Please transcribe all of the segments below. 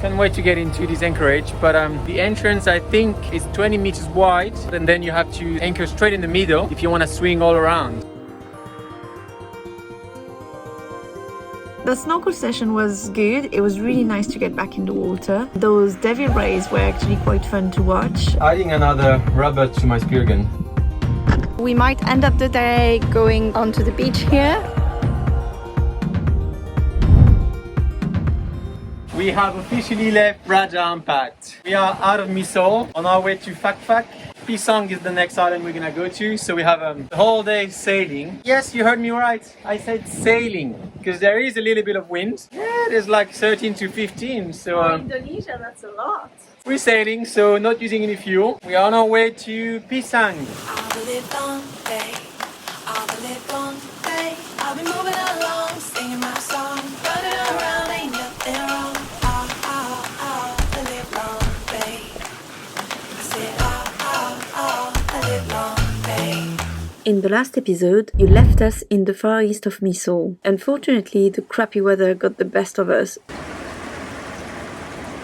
Can't wait to get into this anchorage, but the entrance I think is 20 meters wide, and then you have to anchor straight in the middle if you want to swing all around. The snorkel session was good. It was really nice to get back in the water. Those devil rays were actually quite fun to watch. Adding another rubber to my Speargun. We might end up the day going onto the beach here. We have officially left Raja Ampat. We are out of Misool on our way to Fak. Pisang is the next island we're gonna go to, so we have the whole day sailing. Yes, you heard me right. I said sailing because there is a little bit of wind. Yeah, there's like 13 to 15. So Indonesia, that's a lot. we're sailing, so not using any fuel. We are on our way to Pisang. I'll be moving along, singing my song, running around, ain't nothing wrong. The live long day. I said, the live long day. In the last episode, you left us in the far east of Misool. Unfortunately, the crappy weather got the best of us.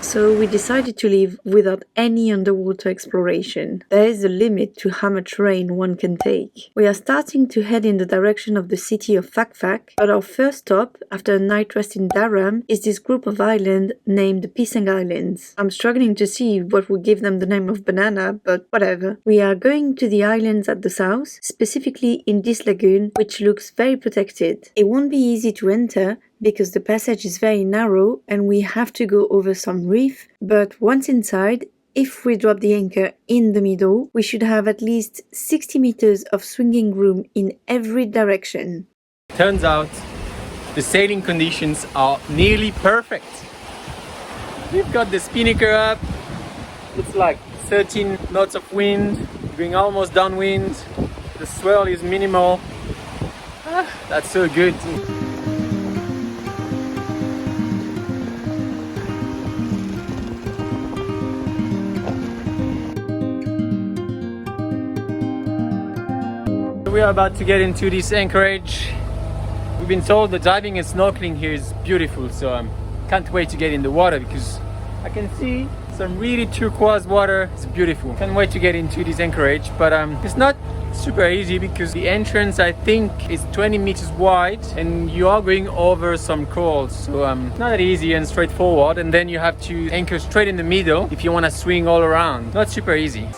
So we decided to leave without any underwater exploration. There is a limit to how much rain one can take. We are starting to head in the direction of the city of Fak, but our first stop, after a night rest in Dharam, is this group of islands named the Pisang Islands. I'm struggling to see what would give them the name of banana, but whatever. We are going to the islands at the south, specifically in this lagoon, which looks very protected. It won't be easy to enter, because the passage is very narrow and we have to go over some reef, but once inside, if we drop the anchor in the middle, we should have at least 60 meters of swinging room in every direction. Turns out the sailing conditions are nearly perfect. We've got the spinnaker up, it's like 13 knots of wind, going almost downwind, the swell is minimal. That's so good. We are about to get into this anchorage. We've been told the diving and snorkeling here is beautiful, so can't wait to get in the water because I can see some really turquoise water. It's beautiful. Can't wait to get into this anchorage, but it's not super easy because the entrance I think is 20 meters wide and you are going over some corals, so not that easy and straightforward, and then you have to anchor straight in the middle if you want to swing all around. Not super easy.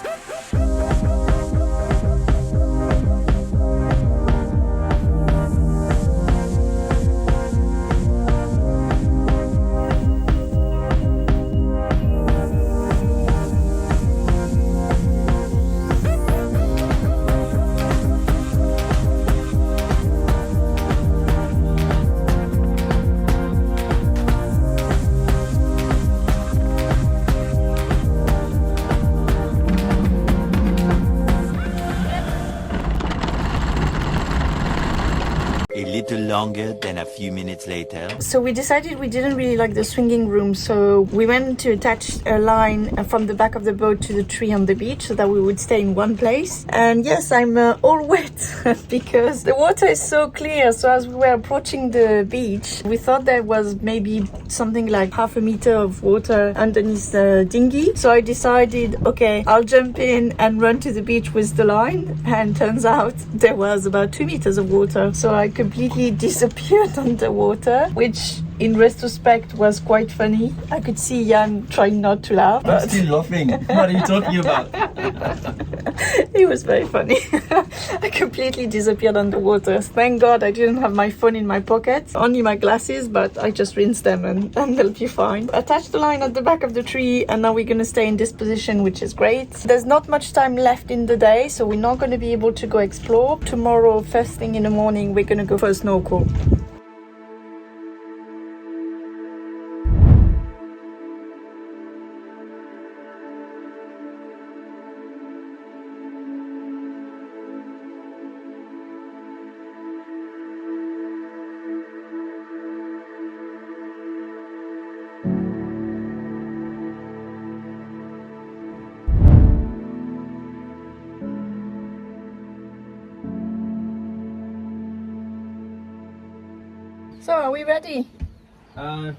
Longer than a few minutes later. So we decided we didn't really like the swinging room, so we went to attach a line from the back of the boat to the tree on the beach so that we would stay in one place. And yes, I'm all wet because the water is so clear. So as we were approaching the beach, we thought there was maybe something like half a meter of water underneath the dinghy. So I decided, okay, I'll jump in and run to the beach with the line. And turns out there was about 2 meters of water. So I completely disappeared underwater, which in retrospect was quite funny. I could see Yann trying not to laugh. I'm still laughing. What are you talking about? It was very funny. I completely disappeared underwater. Thank God I didn't have my phone in my pocket, only my glasses, but I just rinsed them and they'll be fine. Attached the line at the back of the tree and now we're going to stay in this position, which is great. There's not much time left in the day, so we're not going to be able to go explore. Tomorrow, first thing in the morning, we're going to go for a snorkel. So, are we ready? Yeah,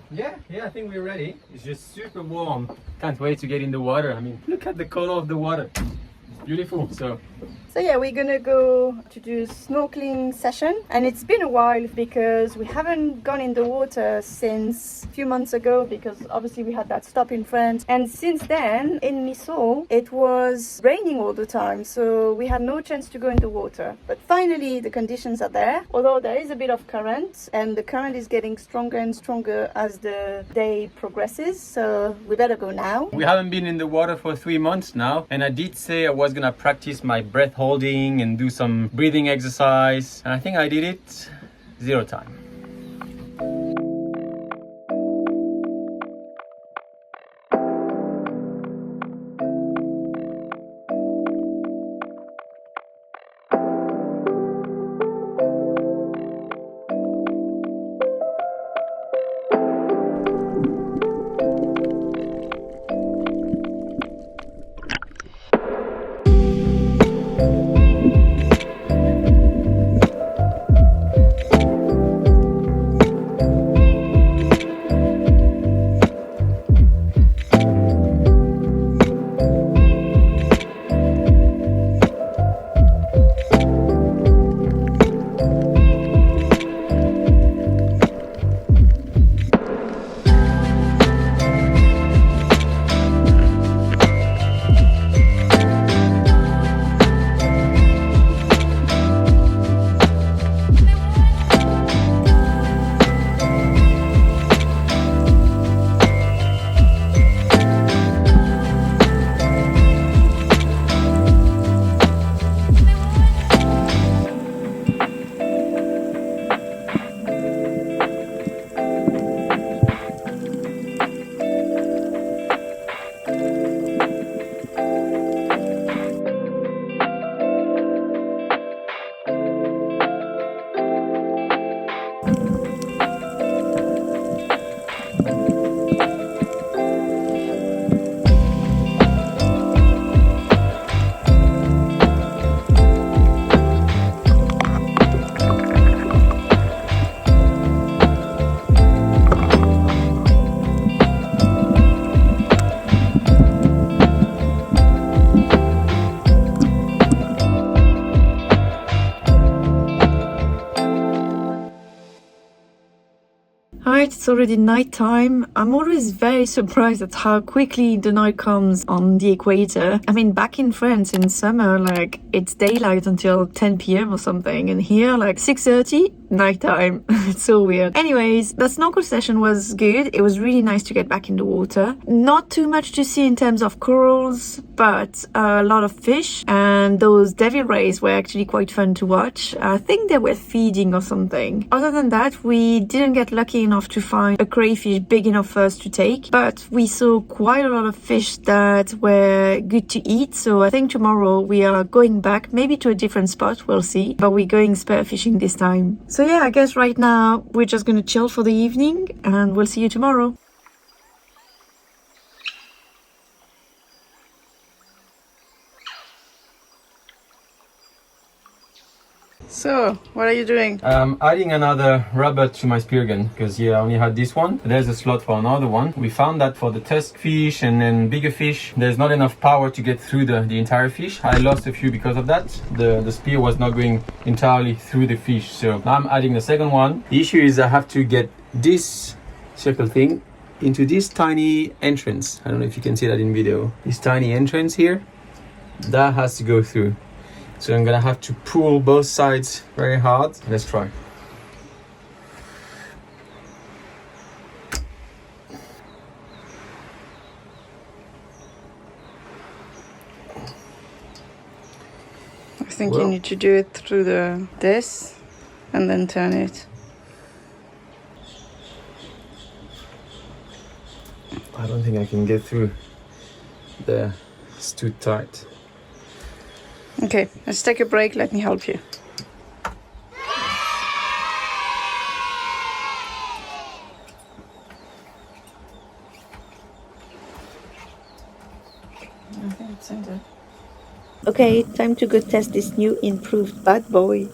I think we're ready. It's just super warm. Can't wait to get in the water. I mean, look at the color of the water. It's beautiful. So yeah, we're gonna go to do a snorkeling session, and it's been a while because we haven't gone in the water since a few months ago, because obviously we had that stop in France, and since then in Misool it was raining all the time, so we had no chance to go in the water. But finally the conditions are there, although there is a bit of current, and the current is getting stronger and stronger as the day progresses, so we better go now. we haven't been in the water for 3 months now, and I did say I was gonna practice my breath holding and do some breathing exercise, and I think I did it 0 time. Alright, it's already night time. I'm always very surprised at how quickly the night comes on the equator. I mean, back in France in summer, like, it's daylight until 10 p.m. or something, and here, like, 6:30, nighttime. It's so weird. Anyways, the snorkel session was good. It was really nice to get back in the water. Not too much to see in terms of corals, but a lot of fish, and those devil rays were actually quite fun to watch. I think they were feeding or something. Other than that, we didn't get lucky enough to find a crayfish big enough for us to take, but we saw quite a lot of fish that were good to eat, so I think tomorrow we are going back, maybe to a different spot, we'll see, but we're going spearfishing this time. So yeah, I guess right now we're just gonna chill for the evening, and we'll see you tomorrow. So, what are you doing? Adding another rubber to my speargun, because I only had this one. There's a slot for another one. We found that for the tusk fish and then bigger fish, there's not enough power to get through the entire fish. I lost a few because of that. The spear was not going entirely through the fish, so now I'm adding the second one. The issue is I have to get this circle thing into this tiny entrance. I don't know if you can see that in video. This tiny entrance here, that has to go through. So I'm gonna have to pull both sides very hard. Let's try. I think you need to do it through this and then turn it. I don't think I can get through there. It's too tight. Okay, let's take a break. Let me help you. Okay, time to go test this new improved bad boy.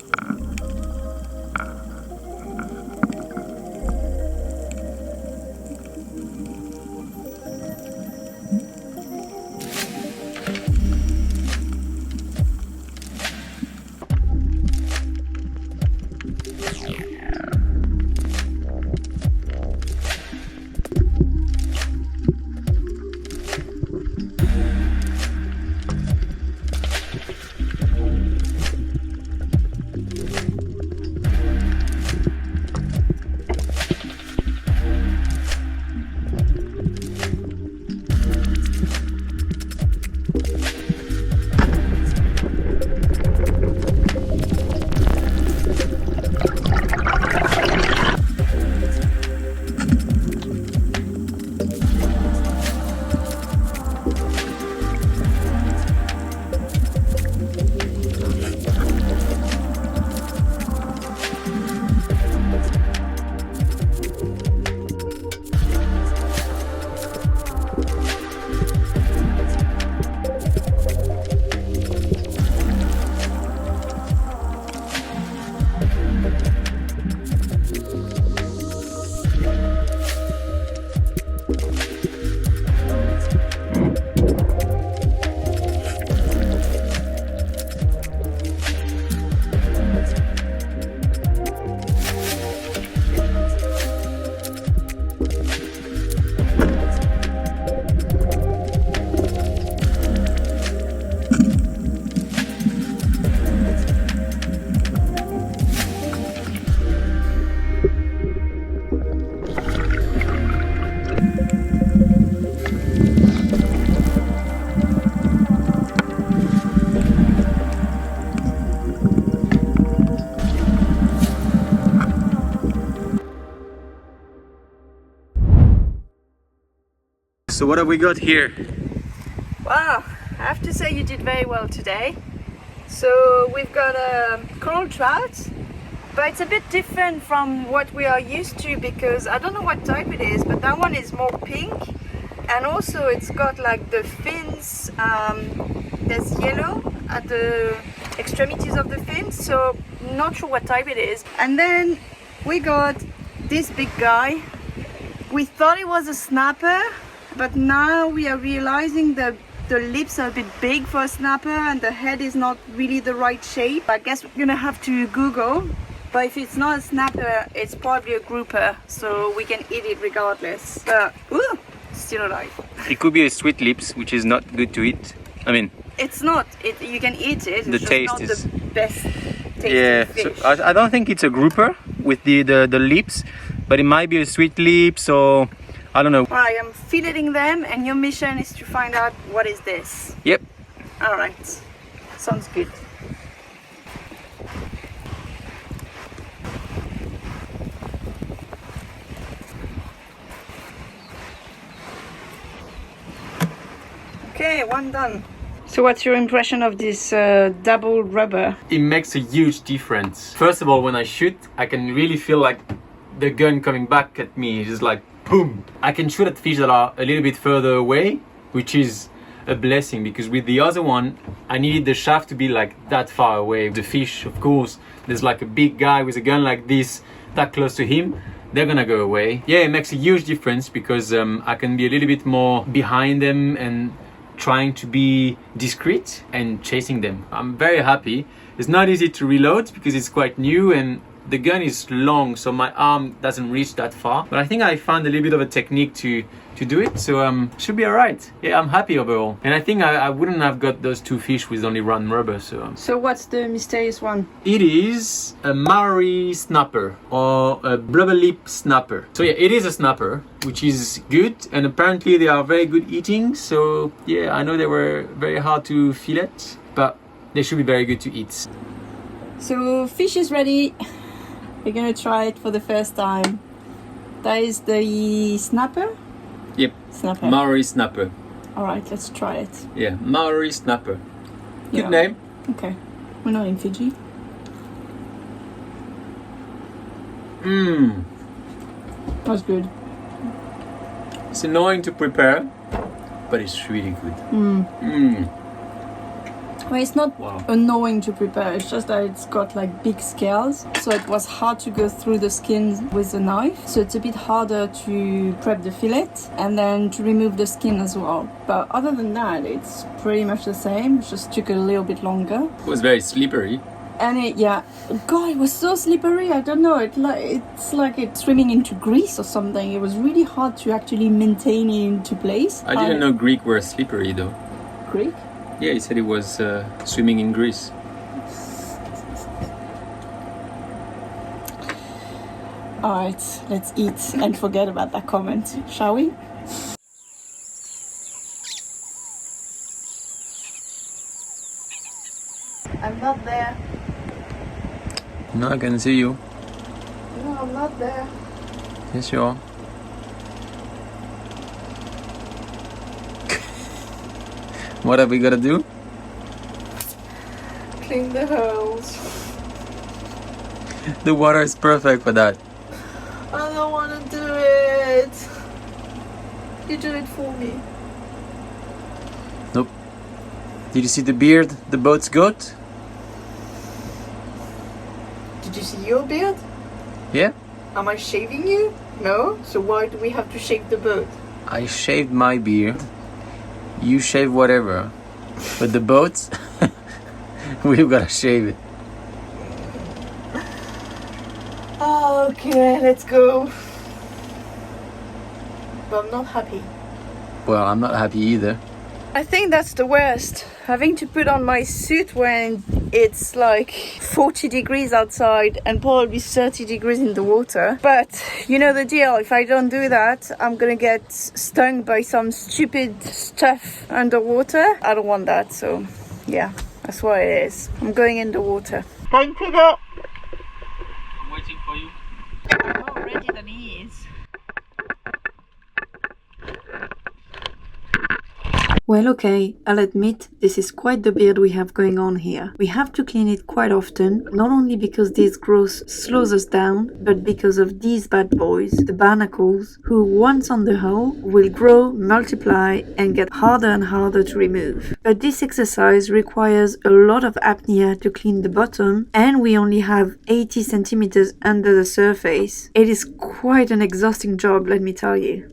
So what have we got here? Wow, I have to say you did very well today. So we've got a coral trout, but it's a bit different from what we are used to because I don't know what type it is, but that one is more pink, and also it's got like the fins, there's yellow at the extremities of the fins, so not sure what type it is. And then we got this big guy. We thought it was a snapper, but now we are realizing that the lips are a bit big for a snapper and the head is not really the right shape. I guess we're gonna have to Google, but if it's not a snapper, it's probably a grouper, so we can eat it regardless. But ooh, still alive. It could be a sweet lips, which is not good to eat. I mean, it's not. You can eat it. It's the just taste not is the best tasting yeah. fish. So I don't think it's a grouper with the lips, but it might be a sweet lips or I don't know. I am filleting them, and your mission is to find out what is this. Yep. All right, sounds good. Okay, one done. So what's your impression of this double rubber? It makes a huge difference. First of all, when I shoot, I can really feel like the gun coming back at me. It's just like boom. I can shoot at fish that are a little bit further away, which is a blessing because with the other one, I needed the shaft to be like that far away. The fish, of course, there's like a big guy with a gun like this, that close to him, they're gonna go away. Yeah, it makes a huge difference because I can be a little bit more behind them and trying to be discreet and chasing them. I'm very happy. It's not easy to reload because it's quite new and the gun is long, so my arm doesn't reach that far. But I think I found a little bit of a technique to do it, so should be alright. Yeah, I'm happy overall. And I think I wouldn't have got those two fish with only one rubber, so... So what's the mysterious one? It is a Maori snapper or a blubber lip snapper. So yeah, it is a snapper, which is good, and apparently they are very good eating. So yeah, I know they were very hard to fillet, but they should be very good to eat. So fish is ready. We're gonna try it for the first time. That is the snapper? Yep. Snapper. Maori snapper. Alright, let's try it. Yeah, Maori snapper. Good Yeah. name. Okay. We're not in Fiji. Mmm. That's good. It's annoying to prepare, but it's really good. Well, it's not Wow. annoying to prepare, it's just that it's got like big scales, so it was hard to go through the skin with the knife, so it's a bit harder to prep the fillet and then to remove the skin as well. But other than that, it's pretty much the same, it just took a little bit longer. It was very slippery. And God, it was so slippery, I don't know, it's like it's swimming into grease or something. It was really hard to actually maintain it into place. I didn't know Greek were slippery though. Greek? Yeah, he said it was swimming in grease. Alright, let's eat and forget about that comment, shall we? I'm not there. No, I can see you. No, I'm not there. Yes, you are. What have we got to do? Clean the holes. The water is perfect for that. I don't want to do it. You do it for me. Nope. Did you see the beard the boat's got? Did you see your beard? Yeah. Am I shaving you? No? So why do we have to shave the boat? I shaved my beard. You shave whatever. But the boat, we've got to shave it. Okay, let's go. But I'm not happy. Well, I'm not happy either. I think that's the worst. Having to put on my suit when it's like 40 degrees outside and probably 30 degrees in the water. But you know the deal, if I don't do that, I'm gonna get stung by some stupid stuff underwater. I don't want that, so yeah, that's what it is. I'm going in the water. Time to go! I'm waiting for you. I'm more ready than he is. Well, okay, I'll admit this is quite the beard we have going on here. We have to clean it quite often, not only because this growth slows us down, but because of these bad boys, the barnacles, who once on the hull will grow, multiply and get harder and harder to remove. But this exercise requires a lot of apnea to clean the bottom, and we only have 80 centimeters under the surface. It is quite an exhausting job, let me tell you.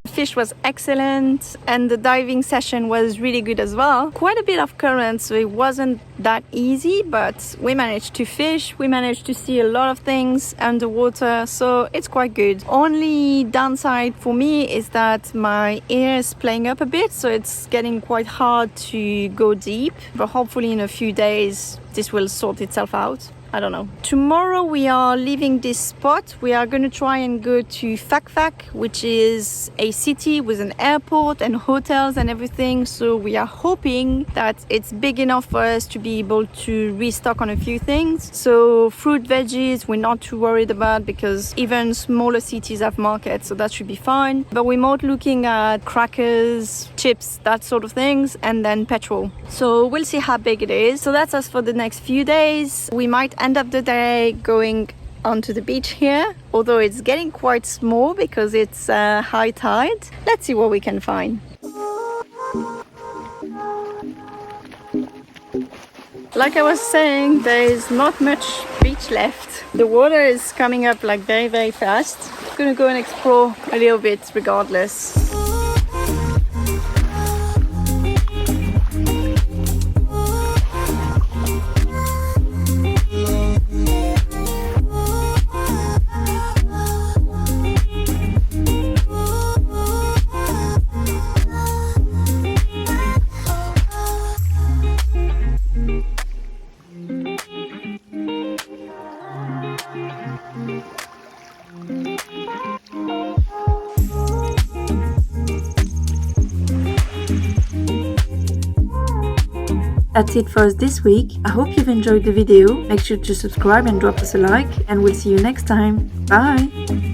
Fish was excellent and the diving session was really good as well. Quite a bit of current, so it wasn't that easy, but we managed to fish, we managed to see a lot of things underwater, so it's quite good. Only downside for me is that my ear is playing up a bit, so it's getting quite hard to go deep, but hopefully in a few days this will sort itself out. I don't know. Tomorrow we are leaving this spot. We are going to try and go to Fak, which is a city with an airport and hotels and everything. So we are hoping that it's big enough for us to be able to restock on a few things. So fruit, veggies, we're not too worried about because even smaller cities have markets, so that should be fine. But we're more looking at crackers, chips, that sort of things, and then petrol. So we'll see how big it is. So that's us for the next few days. We might end up the day going onto the beach here, although it's getting quite small because it's high tide. Let's see what we can find. Like I was saying, there is not much beach left. The water is coming up like very, very fast. I'm gonna go and explore a little bit regardless. That's it for us this week. I hope you've enjoyed the video. Make sure to subscribe and drop us a like, and we'll see you next time. Bye!